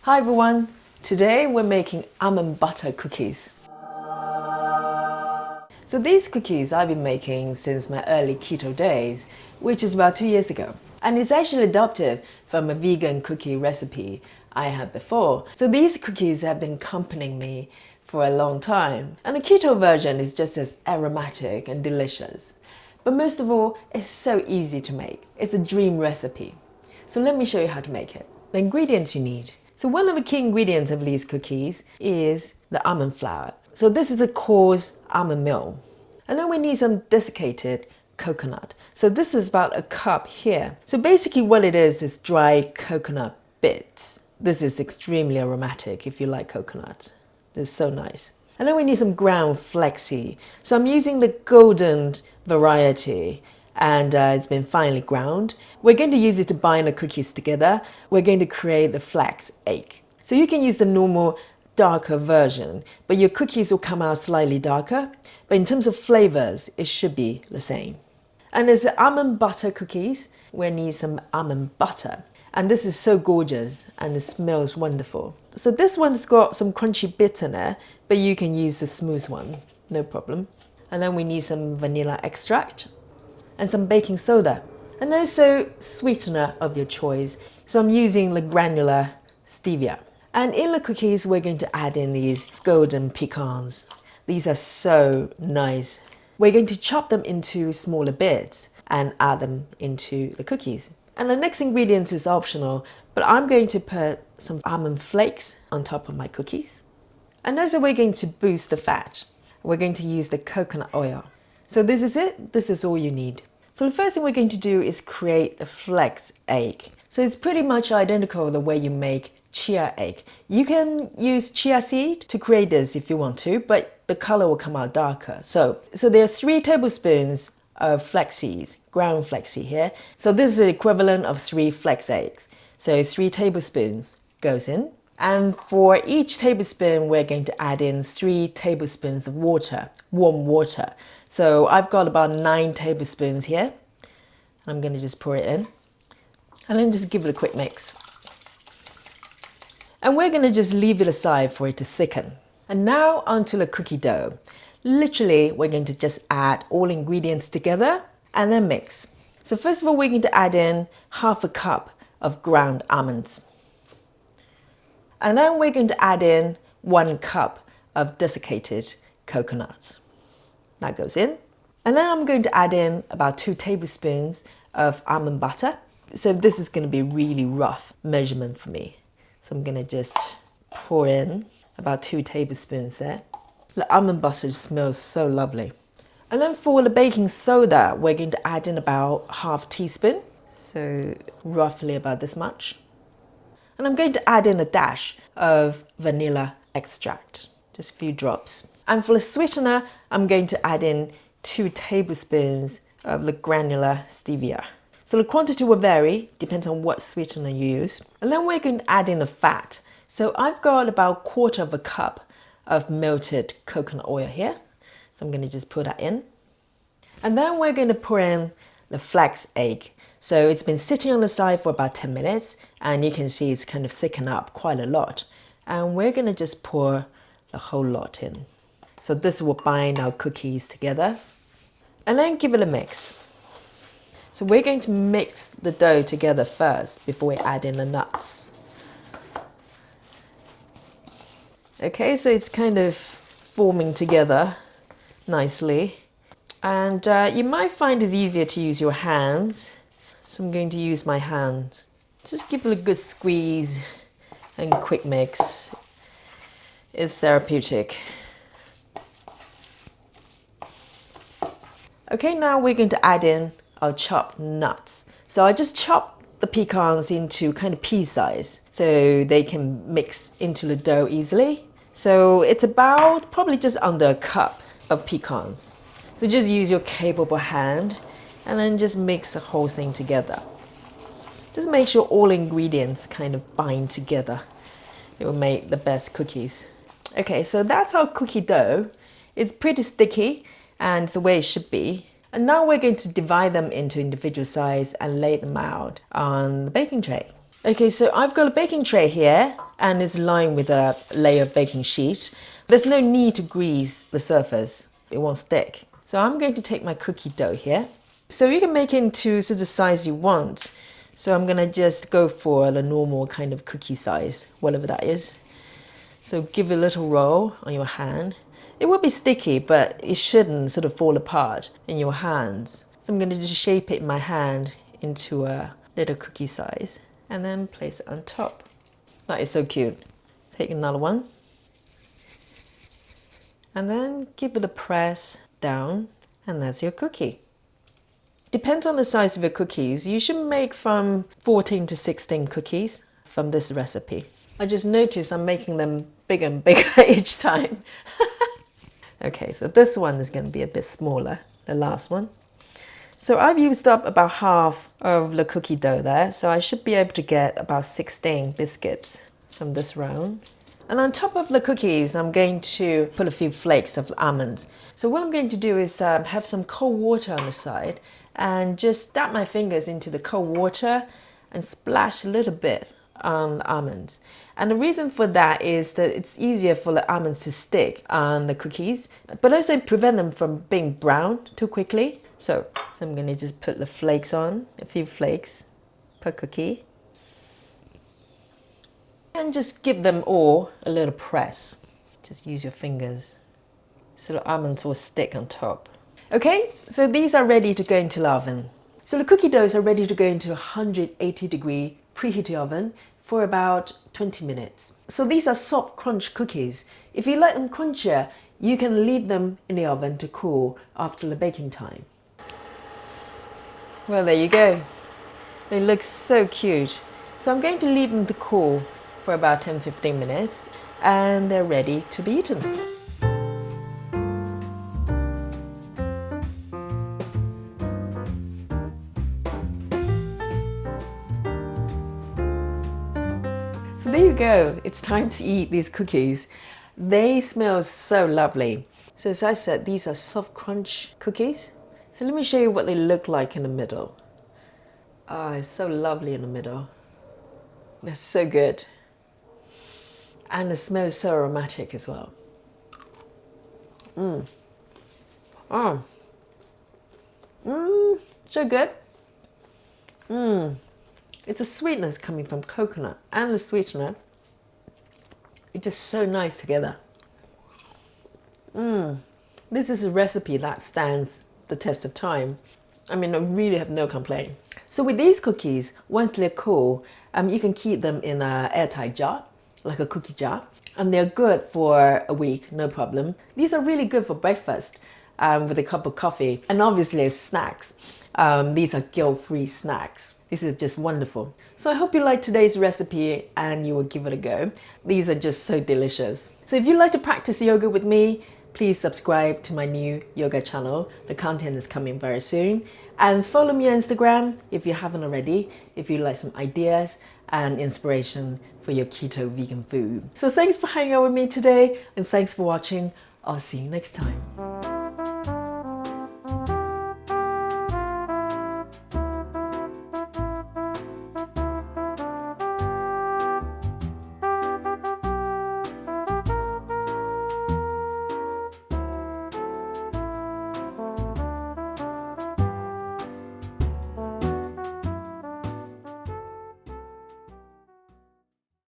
Hi everyone! Today we're making almond butter cookies. So these cookies I've been making since my early keto days, which is about 2 years ago. And it's actually adopted from a vegan cookie recipe I had before. So these cookies have been accompanying me for a long time. And the keto version is just as aromatic and delicious. But most of all, it's so easy to make. It's a dream recipe. So let me show you how to make it. The ingredients you need. So one of the key ingredients of these cookies is the almond flour. So this is a coarse almond meal. And then we need some desiccated coconut. So this is about a cup here. So basically what it is dry coconut bits. This is extremely aromatic if you like coconut. This is so nice. And then we need some ground flaxseed. So I'm using the golden variety and it's been finely ground. We're going to use it to bind the cookies together. We're going to create the flax egg. So you can use the normal darker version, but your cookies will come out slightly darker. But in terms of flavors, it should be the same. And there's the almond butter cookies. We need some almond butter. And this is so gorgeous and it smells wonderful. So this one's got some crunchy bits in there, but you can use the smooth one, no problem. And then we need some vanilla extract and some baking soda, and also sweetener of your choice. So I'm using the granular stevia. And in the cookies, we're going to add in these golden pecans. These are so nice. We're going to chop them into smaller bits and add them into the cookies. And the next ingredient is optional, but I'm going to put some almond flakes on top of my cookies. And also we're going to boost the fat. We're going to use the coconut oil. So this is it. This is all you need. So the first thing we're going to do is create a flax egg. So it's pretty much identical the way you make chia egg. You can use chia seed to create this if you want to, but the color will come out darker. So there are 3 tablespoons of flaxseeds, ground flaxseed here. So this is the equivalent of 3 flax eggs. So 3 tablespoons goes in. And for each tablespoon, we're going to add in 3 tablespoons of water, warm water. So I've got about 9 tablespoons here. I'm going to just pour it in. And then just give it a quick mix. And we're going to just leave it aside for it to thicken. And now onto the cookie dough. Literally, we're going to just add all ingredients together and then mix. So first of all, we're going to add in half a cup of ground almonds. And then we're going to add in 1 cup of desiccated coconut. That goes in. And then I'm going to add in about 2 tablespoons of almond butter. So this is going to be really rough measurement for me. So I'm going to just pour in about 2 tablespoons there. The almond butter smells so lovely. And then for the baking soda, we're going to add in about half teaspoon. So roughly about this much. And I'm going to add in a dash of vanilla extract, just a few drops. And for the sweetener, I'm going to add in 2 tablespoons of the granular stevia. So the quantity will vary, depends on what sweetener you use. And then we're going to add in the fat. So I've got about 1/4 cup of melted coconut oil here. So I'm going to just put that in. And then we're going to pour in the flax egg. So it's been sitting on the side for about 10 minutes and you can see it's kind of thickened up quite a lot. And we're going to just pour the whole lot in. So this will bind our cookies together. And then give it a mix. So we're going to mix the dough together first before we add in the nuts. Okay, so it's kind of forming together nicely. And you might find it's easier to use your hands. So I'm going to use my hands. Just give it a good squeeze and quick mix. It's therapeutic. Okay, now we're going to add in our chopped nuts. So I just chopped the pecans into kind of pea size so they can mix into the dough easily. So it's about probably just under a cup of pecans. So just use your capable hand and then just mix the whole thing together. Just make sure all ingredients kind of bind together. It will make the best cookies. Okay, so that's our cookie dough. It's pretty sticky and it's the way it should be. And now we're going to divide them into individual size and lay them out on the baking tray. Okay, so I've got a baking tray here and it's lined with a layer of baking sheet. There's no need to grease the surface. It won't stick. So I'm going to take my cookie dough here. So you can make it into sort of the size you want. So I'm gonna just go for the normal kind of cookie size, whatever that is. So give it a little roll on your hand. It will be sticky, but it shouldn't sort of fall apart in your hands. So I'm gonna just shape it in my hand into a little cookie size and then place it on top. That is so cute. Take another one. And then give it a press down, and that's your cookie. Depends on the size of your cookies. You should make from 14 to 16 cookies from this recipe. I just noticed I'm making them bigger and bigger each time. Okay, so this one is going to be a bit smaller, the last one. So I've used up about half of the cookie dough there, so I should be able to get about 16 biscuits from this round. And on top of the cookies, I'm going to put a few flakes of almonds. So what I'm going to do is have some cold water on the side and just dab my fingers into the cold water and splash a little bit on the almonds. And the reason for that is that it's easier for the almonds to stick on the cookies, but also prevent them from being browned too quickly. So I'm going to just put the flakes on, a few flakes per cookie. And just give them all a little press. Just use your fingers so the almonds will stick on top. Okay, so these are ready to go into the oven. So the cookie doughs are ready to go into a 180-degree preheated oven for about 20 minutes. So these are soft crunch cookies. If you like them crunchier, you can leave them in the oven to cool after the baking time. Well, there you go. They look so cute. So I'm going to leave them to cool for about 10-15 minutes and they're ready to be eaten. So there you go, it's time to eat these cookies. They smell so lovely. So as I said, these are soft crunch cookies. So let me show you what they look like in the middle. Ah, it's so lovely in the middle. They're so good. And the smell is so aromatic as well. So good. It's a sweetness coming from coconut and the sweetener. It's just so nice together. This is a recipe that stands the test of time. I mean, I really have no complaint. So with these cookies, once they're cool, you can keep them in an airtight jar, like a cookie jar. And they're good for a week, no problem. These are really good for breakfast with a cup of coffee. And obviously as snacks. These are guilt-free snacks. This is just wonderful. So I hope you liked today's recipe and you will give it a go. These are just so delicious. So if you'd like to practice yoga with me, please subscribe to my new yoga channel. The content is coming very soon. And follow me on Instagram if you haven't already, if you'd like some ideas and inspiration for your keto vegan food. So thanks for hanging out with me today and thanks for watching. I'll see you next time.